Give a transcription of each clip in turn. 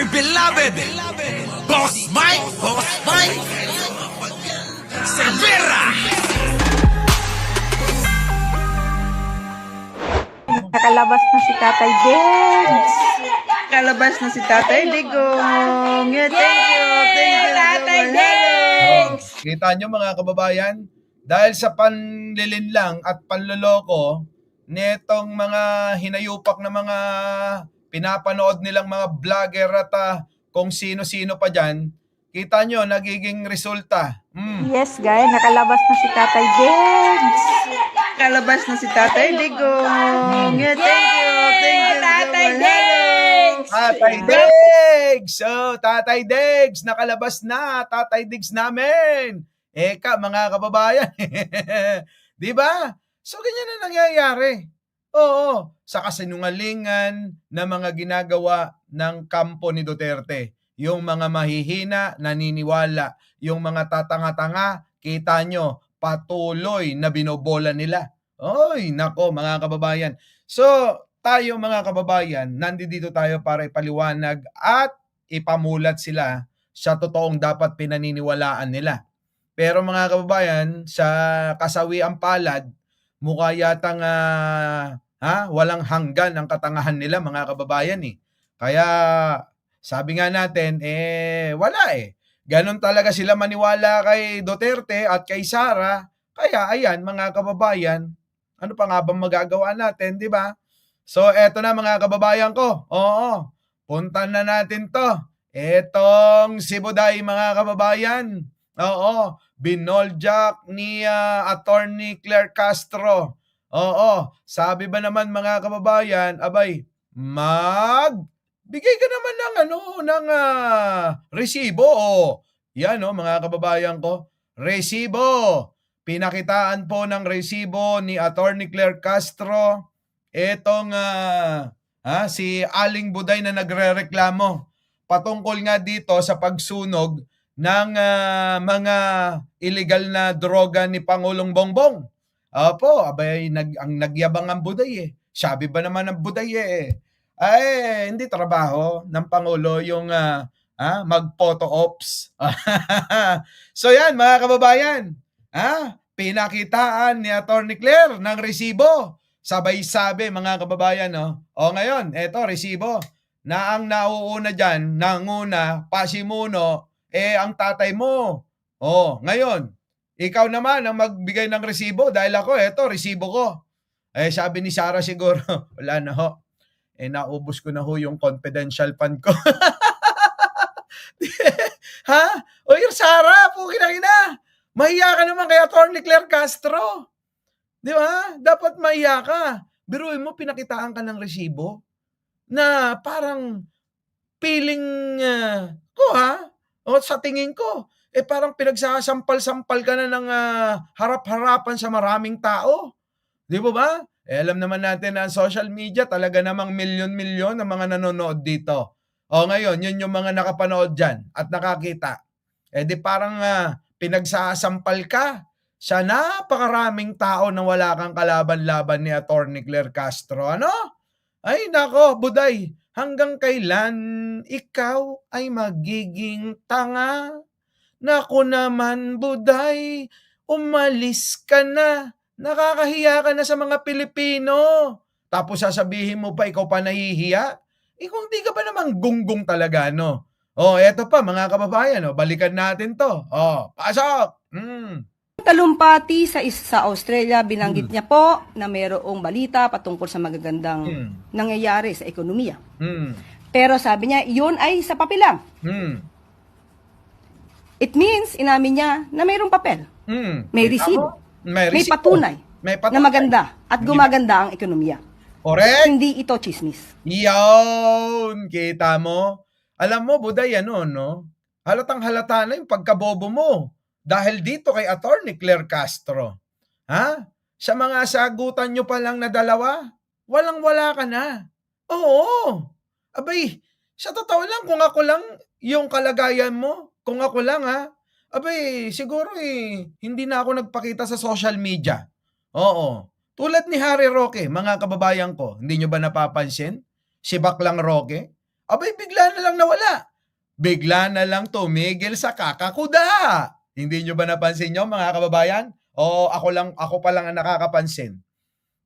beloved Boss Mike Cervera. Nakalabas na si Tatay James. Kalabas na si Tatay Digong. Yeah, thank you, Tatay so much. James! Kita nyo mga kababayan, dahil sa panlilinlang at panloloko netong mga hinayupak na mga pinapanood nilang mga vlogger at kung sino-sino pa dyan, kita nyo, nagiging resulta. Yes, guys. Nakalabas na si Tatay James. Kalabas na si Tatay Digong. Yeah, thank you, Tatay so much. James! Tatay Diggs! So, Tatay Diggs, nakalabas na, Tatay Diggs namin. Eka, mga kababayan. Di ba? So, ganyan na nangyayari. Oo, sa kasinungalingan na mga ginagawa ng kampo ni Duterte. Yung mga mahihina, naniniwala. Yung mga tatanga-tanga, kita nyo, patuloy na binobola nila. Oy, nako mga kababayan. So, tayo mga kababayan, nandito tayo para ipaliwanag at ipamulat sila sa totoong dapat pinaniniwalaan nila. Pero mga kababayan, sa kasawiang palad, mukha yatang walang hanggan ang katangahan nila mga kababayan eh. Kaya sabi nga natin, wala eh. Ganon talaga sila maniwala kay Duterte at kay Sara. Kaya ayan mga kababayan, ano pa nga bang magagawa natin, di ba? So eto na mga kababayan ko. Oo, puntan na natin to. Etong si Buday mga kababayan. Oo, binoljak ni Attorney Claire Castro. Oo, sabi ba naman mga kababayan, abay, bigay ka naman ng resibo. Yan mga kababayan ko, resibo. Pinakitaan po ng resibo ni Attorney Claire Castro etong si Aling Buday na nagrereklamo patungkol nga dito sa pagsunog ng mga illegal na droga ni Pangulong Bongbong. Opo, abay ang nagyabang ang Buday eh. Sabi ba naman ng Buday hindi trabaho ng Pangulo yung mag-photo ops. So yan mga kababayan, pinakitaan ni Attorney Claire ng resibo. Sabay sabi mga kababayan, o ngayon, eto resibo na ang nauuna dyan, nanguna, pasimuno, ang tatay mo. O, ngayon, ikaw naman ang magbigay ng resibo dahil ako, eto, resibo ko. Sabi ni Sara siguro, wala na ho. Naubos ko na ho yung confidential fund ko. Ha? O yung Sara, pukinang-ina. Mahiya ka naman kay Attorney Claire Castro. Di ba? Dapat mahiya ka. Biruin mo, pinakitaan ka ng resibo na parang feeling ko o sa tingin ko, parang pinagsasampal-sampal ka na ng harap-harapan sa maraming tao. Di ba? Alam naman natin na social media talaga namang milyon-milyon ang mga nanonood dito. O ngayon, yun yung mga nakapanood dyan at nakakita. Di parang pinagsasampal ka sa napakaraming tao na wala kang kalaban-laban ni Attorney Claire Castro. Ano? Ay nako, Buday, hanggang kailan ikaw ay magiging tanga? Naku naman, Buday, umalis ka na. Nakakahiya ka na sa mga Pilipino. Tapos sasabihin mo pa, ikaw pa nahihiya? Kung di ka ba namang gunggong talaga, no? Eto pa mga kababayan, balikan natin to. Pasok! Talumpati sa Australia, binanggit niya po na mayroong balita patungkol sa magagandang nangyayari sa ekonomiya. Pero sabi niya, yun ay sa papel lang. It means, inamin niya na mayroong papel. May resibo. May patunay na maganda at gumaganda ang ekonomiya. Correct? Hindi ito chismis. Yun, kita mo. Alam mo, Buday, no? Halatang halata na yung pagkabobo mo. Dahil dito kay Attorney Claire Castro. Sa mga sagutan nyo pa lang na dalawa, walang-wala ka na. Oo. Abay, sa totoo lang, kung ako lang yung kalagayan mo, kung ako lang abay, siguro hindi na ako nagpakita sa social media. Oo. Tulad ni Harry Roque, mga kababayan ko, hindi nyo ba napapansin? Si Baklang Roque, abay bigla na lang nawala. Bigla na lang tumigil sa kakakuda. Hindi nyo ba napansin nyo, mga kababayan? O ako pa lang ang nakakapansin?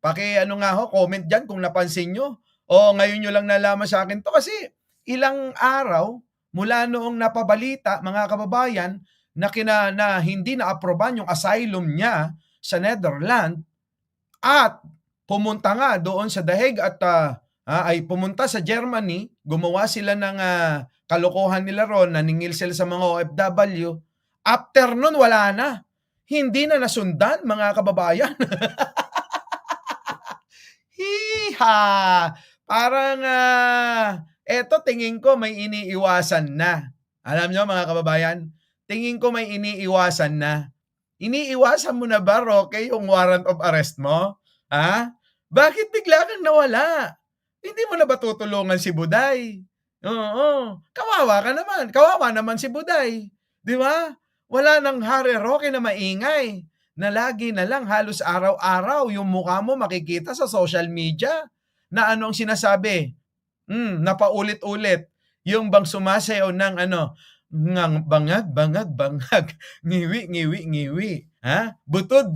Ano nga ho, comment dyan kung napansin nyo. O ngayon nyo lang nalaman sa akin to kasi ilang araw mula noong napabalita, mga kababayan, na hindi na-aproban yung asylum niya sa Netherlands at pumunta nga doon sa The Hague at ay pumunta sa Germany, gumawa sila ng kalokohan nila ron, naningil sila sa mga OFW. After nun, wala na. Hindi na nasundan, mga kababayan. Hiha! Parang, eto tingin ko may iniiwasan na. Alam nyo, mga kababayan, tingin ko may iniiwasan na. Iniiwasan mo na ba, Roque, yung warrant of arrest mo? Ha? Bakit bigla kang nawala? Hindi mo na ba tutulungan si Buday? Oo. Kawawa ka naman. Kawawa naman si Buday. Di ba? Wala nang Harry Roque na maingay. Na lagi na lang halos araw-araw yung mukha mo makikita sa social media. Na anong sinasabi? Napaulit-ulit. Yung bang sumasayaw ng ngang bangag, ngiwi. Ha? Butod.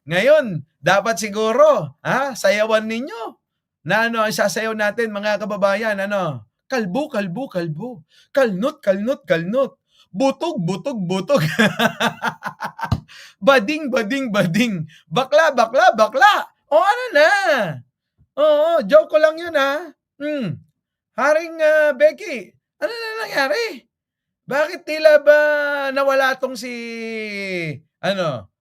Ngayon, dapat siguro, sayawan ninyo. Na ang sasayaw natin, mga kababayan, kalbo. Kalnot. Butog. Bading. Bakla. O ano na? Oo, joke ko lang yun Haring Becky, ano na nangyari? Bakit tila ba nawala tong si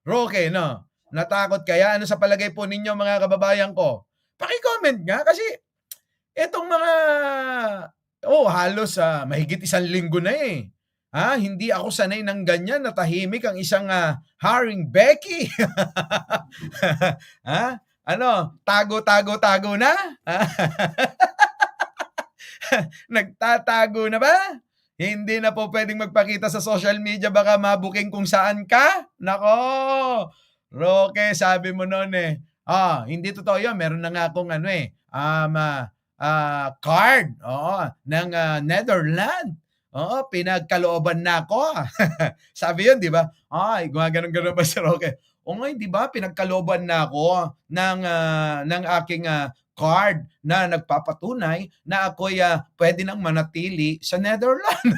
Roque, no? Natakot kaya? Ano sa palagay po ninyo, mga kababayan ko? Paki-comment nga kasi etong mga halos mahigit 1 linggo na hindi ako sanay ng ganyan na tahimik ang isang Haring Becky. Tago na? Nagtatago na ba? Hindi na po pwedeng magpakita sa social media, baka mabuking kung saan ka? Nako! Roque, sabi mo noon hindi totoo yun. Meron na nga akong card ng Netherlands. Pinagkalooban na ako. Sabi yun, di ba? Gumaganon ba si Roque? Di ba? Pinagkalooban na ako ng aking card na nagpapatunay na ako'y pwede nang manatili sa Netherlands.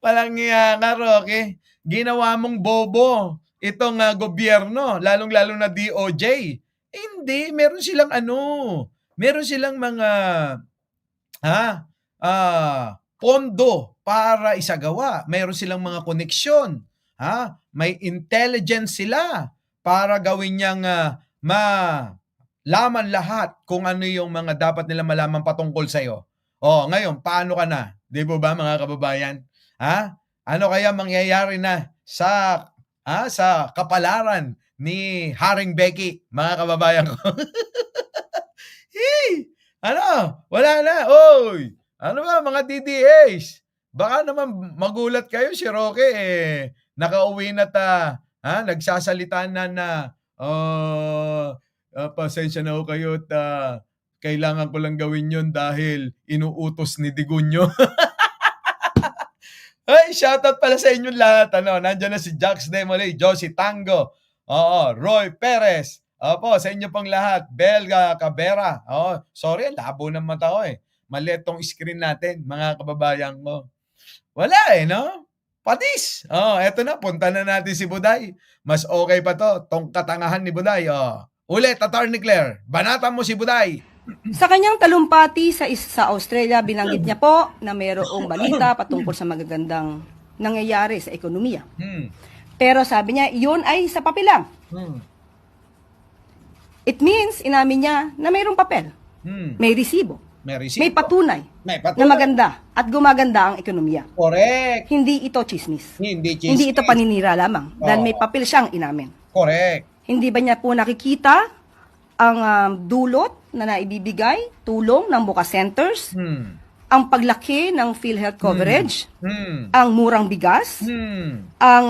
Walang nga, Roque. Ginawa mong bobo itong gobyerno, lalong-lalo na DOJ. Hindi, meron silang mga pondo para isagawa. Meron silang mga koneksyon. May intelligence sila para gawin niyang malaman lahat kung ano yung mga dapat nila malaman patungkol sa'yo. Ngayon, paano ka na? Di ba, mga kababayan? Ano kaya mangyayari na sa kapalaran ni Haring Becky, mga kababayan ko? Wala na. Oy! Ano ba, mga DDAs? Baka naman magulat kayo si Roque nakauwi na nagsasalita na pasensya na ho kayo at kailangan ko lang gawin yun dahil inuutos ni Digunyo. Ay, shoutout pala sa inyong lahat. Nandiyan na si Jax Demolay, Josie Tango, Roy Perez. Opo, sa inyo pong lahat. Belga Cabera. Sorry, labo ng mata ko Maliit tong screen natin, mga kababayan ko. Wala no? Patis. Eto na, punta na natin si Buday. Mas okay pa to, tong katangahan ni Buday. Ulit, Attorney Claire, banatan mo si Buday. Sa kanyang talumpati sa Australia, binanggit niya po na mayroong balita patungkol sa magagandang nangyayari sa ekonomiya. Pero sabi niya, yun ay sa papel lang. It means, inamin niya na mayroong papel. May resibo. May patunay na maganda at gumaganda ang ekonomiya. Correct. Hindi ito chismis. Hindi ito paninira lamang. Dahil may papel siyang inamin. Correct. Hindi ba niya po nakikita ang dulot na naibibigay, tulong ng Buka Centers, ang paglaki ng PhilHealth coverage, ang murang bigas, ang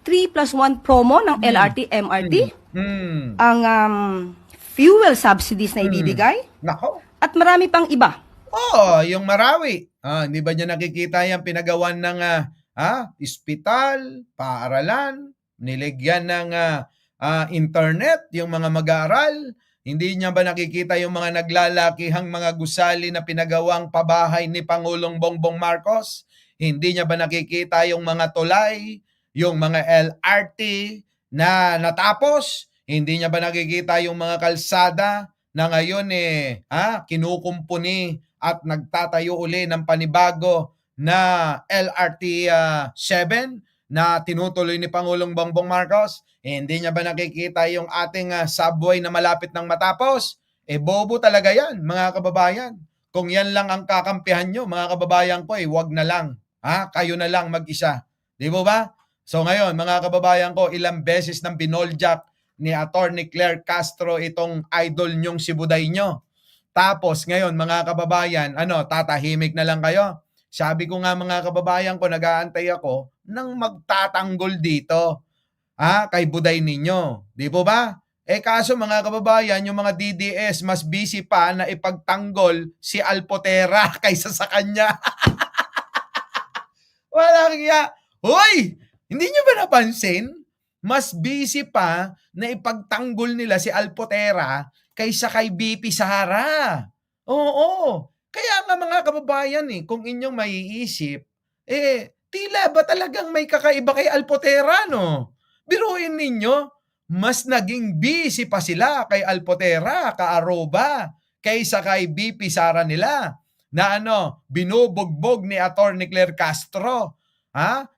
3+1 promo ng LRT, MRT, ang fuel subsidies na ibibigay, Nako. at marami pang iba Yung Marawi. Hindi ba niya nakikita yung pinagawan ng ospital, paaralan, niligyan ng internet, yung mga mag-aaral? Hindi niya ba nakikita yung mga naglalakihang mga gusali na pinagawang pabahay ni Pangulong Bongbong Marcos? Hindi niya ba nakikita yung mga tulay, yung mga LRT na natapos? Hindi niya ba nakikita yung mga kalsada na ngayon kinukumpuni at nagtatayo uli ng panibago na LRT 7 na tinutuloy ni Pangulong Bongbong Marcos? Hindi niya ba nakikita yung ating subway na malapit ng matapos? Bobo talaga yan, mga kababayan. Kung yan lang ang kakampihan nyo, mga kababayan ko, wag na lang. Kayo na lang mag-isa. Di ba? So ngayon, mga kababayan ko, ilang beses nang binoljak ni Attorney Claire Castro itong idol nyong si Buday nyo. Tapos ngayon, mga kababayan, tatahimik na lang kayo. Sabi ko nga, mga kababayan ko, nag-aantay ako ng magtatanggol dito kay Buday ninyo. Di po ba? Kaso mga kababayan, yung mga DDS mas busy pa na ipagtanggol si Alpotera kaysa sa kanya. Wala kaya. Hoy! Hindi nyo ba napansin? Mas busy pa na ipagtanggol nila si Alpotera kaysa kay BP Sara. Oo. Kaya nga mga kababayan, kung inyong maiisip, tila ba talagang may kakaiba kay Alpotera, no? Biruin ninyo, mas naging busy pa sila kay Alpotera, kaaroba, kaysa kay BP Sara nila, na binubugbog ni Attorney Claire Castro,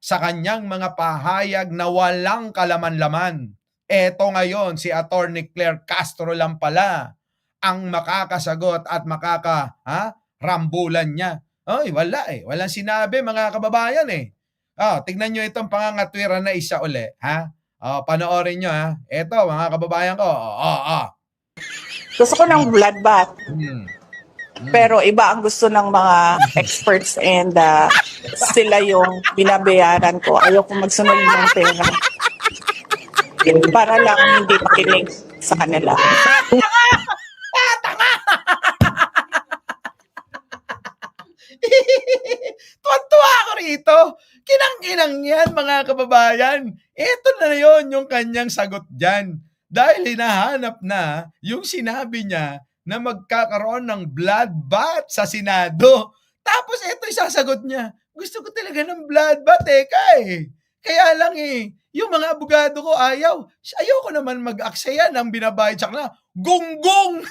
sa kanyang mga pahayag na walang kalaman-laman. Eto ngayon, si Attorney Claire Castro lang pala ang makakasagot at rambulan niya. Wala Walang sinabi, mga kababayan tignan nyo itong pangangatwiran na isa uli, panoorin nyo, Eto, mga kababayan ko, Gusto ko ng bloodbath. Pero iba ang gusto ng mga experts and sila yung binabayaran ko. Ayoko magsunod ng pera. Para lang hindi makinig sa kanila. Tuwan-tuwa ako rito. Kinang-kinang yan, mga kababayan. Ito na yun yung kanyang sagot dyan. Dahil hinahanap na yung sinabi niya na magkakaroon ng bloodbath sa Senado. Tapos ito isasagot niya, gusto ko talaga ng bloodbath Kaya lang yung mga abogado ko ayoko naman mag-aksaya ng binabayad sa kanila. Gunggong!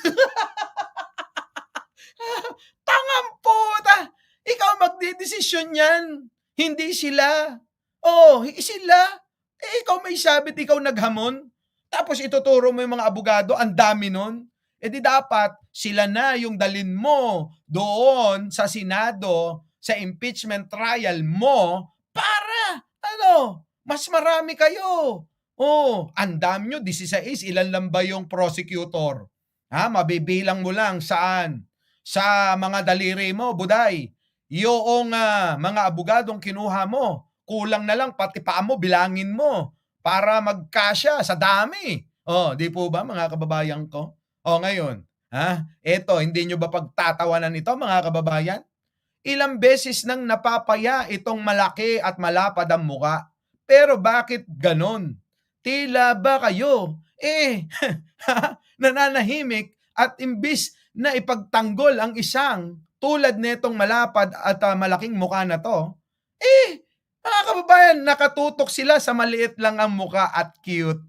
Tangang puta! Ikaw magdidesisyon yan. Hindi sila. Sila. Ikaw may sabit, ikaw naghamon. Tapos ituturo mo yung mga abogado, ang dami nun. Di dapat sila na yung dalin mo doon sa Senado, sa impeachment trial mo, para, mas marami kayo. Ang dami nyo, 16, ilan lang ba yung prosecutor? Mabibilang mo lang saan? Sa mga daliri mo, Buday. Yung mga abogadong kinuha mo, kulang na lang, pati paa mo, bilangin mo, para magkasya sa dami. Di po ba, mga kababayan ko? Ngayon, eto, hindi nyo ba pagtatawanan ito, mga kababayan? Ilang beses nang napapaya itong malaki at malapad ang muka. Pero bakit ganon? Tila ba kayo, nananahimik at imbis na ipagtanggol ang isang tulad netong malapad at malaking muka na to, mga kababayan, nakatutok sila sa maliit lang ang muka at cute.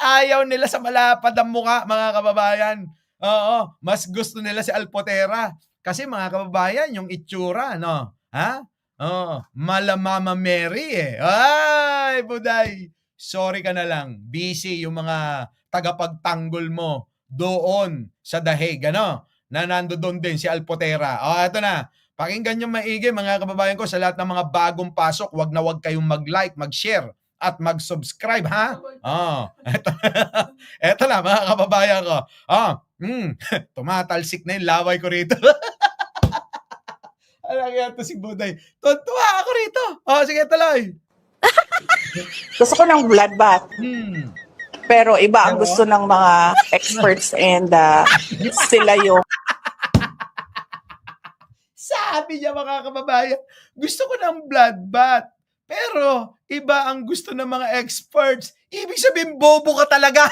Ayaw nila sa malapad ang muka, mga kababayan. Mas gusto nila si Alpotera. Kasi mga kababayan, yung itsura, Malamama Mary Ay, Buday. Sorry ka na lang. Busy yung mga tagapagtanggol mo doon sa dahig, na nandoon din si Alpotera. Ito na. Pakinggan nyo maigi, mga kababayan ko, sa lahat ng mga bagong pasok, wag na wag kayong mag-like, mag-share, at mag-subscribe, Eto na, mga kababayan ko. Tumatalsik na yung laway ko rito. Alam kaya ito si Buday. Tuntua ako rito. Sige, tuloy. Gusto ko ng bloodbath. Pero iba ang gusto ng mga experts and sila yung Sabi niya mga kababayan, gusto ko ng bloodbath. Pero iba ang gusto ng mga experts. Ibig sabihin, bobo ka talaga.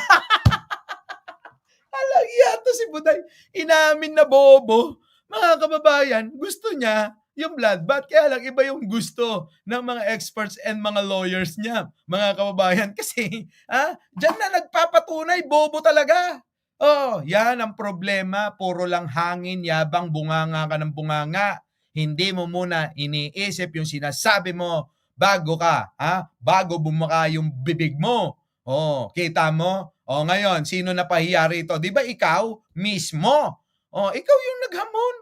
Alang yata si Buday, inamin na bobo. Mga kababayan, gusto niya yung bloodbath. Kaya lang iba yung gusto ng mga experts and mga lawyers niya, mga kababayan. Kasi, dyan na nagpapatunay, bobo talaga. Oh, yan ang problema. Puro lang hangin, yabang, bunganga ka ng bunganga. Hindi mo muna iniisip yung sinasabi mo bago ka, bago bumuka yung bibig mo. Oh, kita mo? Oh, ngayon, sino napahiya rito? Di ba ikaw mismo? Oh, ikaw yung naghamon.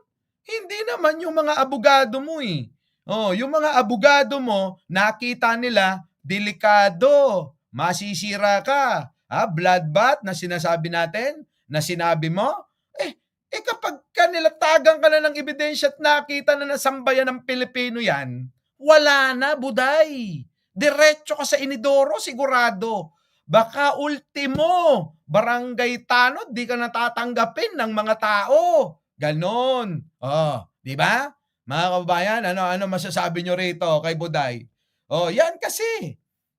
Hindi naman yung mga abogado mo eh. Oh, yung mga abogado mo, nakita nila, delikado, masisira ka. Bloodbath na sinasabi natin, na sinabi mo, kapag kanilatagan ka na ng ebidensya at nakita na nasambayan ng Pilipino yan, wala na, Buday. Diretso ka sa inidoro, sigurado. Baka ultimo, barangay tanod, di ka natatanggapin ng mga tao. Ganon. Oh, di ba? Mga kababayan, ano masasabi nyo rito kay Buday? Oh, yan kasi.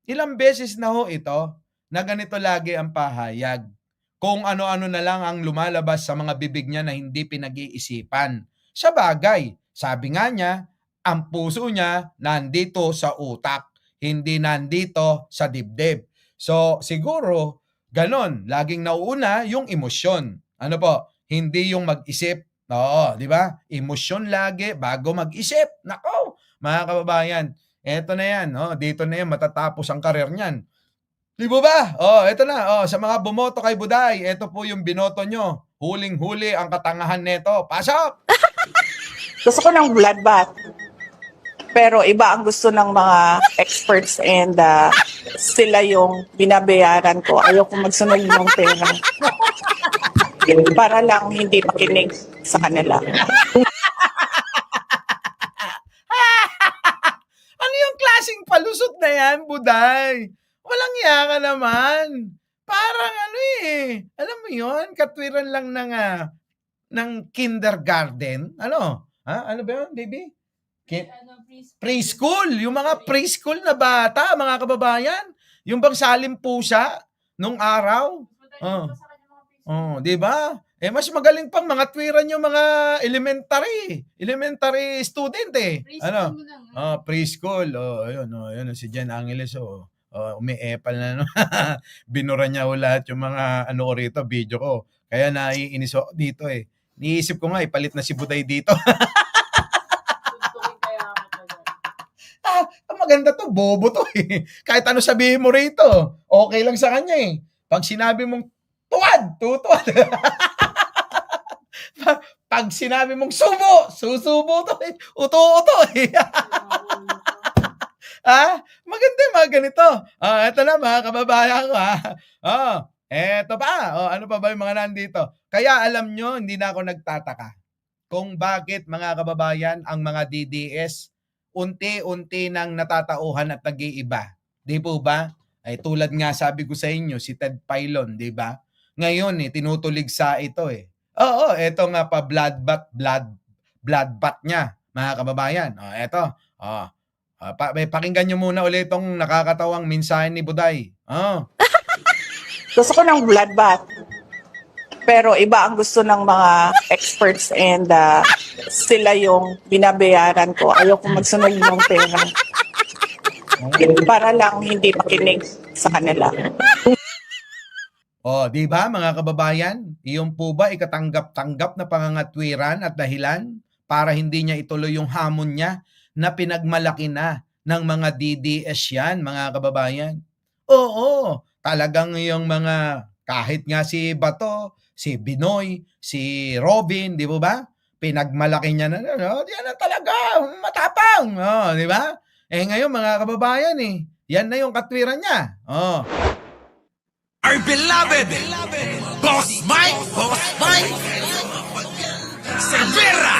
Ilang beses na ho ito na ganito lagi ang pahayag. Kung ano-ano na lang ang lumalabas sa mga bibig niya na hindi pinag-iisipan. Sa bagay, sabi nga niya, ang puso niya nandito sa utak, hindi nandito sa dibdib. So, siguro, ganon, laging nauuna yung emosyon. Ano po? Hindi yung mag-isip. Oo, di ba? Emosyon lagi bago mag-isip. Nako, mga kababayan, eto na yan. Dito na yan, matatapos ang karir niyan. Di ba? Eto na. Sa mga bumoto kay Buday, eto po yung binoto nyo. Huling-huli ang katangahan neto. Pasok! Gusto ko ng bloodbath. Pero iba ang gusto ng mga experts and sila yung binabayaran ko. Ayoko magsunod ng pera. Para lang hindi makinig sa kanila. Ano yung klaseng palusot na yan, Buday? Walang iya ka naman. Parang alam mo yun, katwiran lang ng kindergarten. Ano? Ano ba yun, baby? Preschool. Yung mga preschool na bata, mga kababayan. Yung bang salim pusa nung araw. Di ba? Mas magaling pang mga twiran yung mga elementary student Preschool preschool. Ayun si Jen Angeles umiepal na binura niya lahat yung mga rito, video ko. Kaya naiinis ako dito Niisip ko nga ipalit na si Buday dito. Maganda to, bobo to Kahit ano sabihin mo rito, okay lang sa kanya Pag sinabi mong tuwad, tutuwad. Pag sinabi mong subo, susubo to uto-uto Maganda yung mga ganito. Ito na mga kababayan ko eto pa. Ano pa ba yung mga nandito? Kaya alam nyo, hindi na ako nagtataka kung bakit mga kababayan ang mga DDS unti-unti nang natatauhan at nag-iiba. Di po ba? Ay tulad nga sabi ko sa inyo, si Ted Filon, di ba? Ngayon tinutulig sa ito Oo, eto nga pa bloodbath niya, mga kababayan. Eto. Pakinggan nyo muna ulit itong nakakatawang mensahe ni Buday. Gusto ko ng bloodbath. Pero iba ang gusto ng mga experts and sila yung binabayaran ko. Ayoko magsunod ng pera. Para lang hindi makinig sa kanila. Di ba mga kababayan? Iyon po ba ikatanggap-tanggap na pangangatwiran at dahilan para hindi niya ituloy yung hamon niya na pinagmalaki na ng mga DDS yan, mga kababayan? Oo, talagang yung mga, kahit nga si Bato, si Binoy, si Robin, di ba? Pinagmalaki niya na, yan na talaga, matapang, di ba? Ngayon mga kababayan yan na yung katwiran niya. Our beloved Boss Mike Cervera.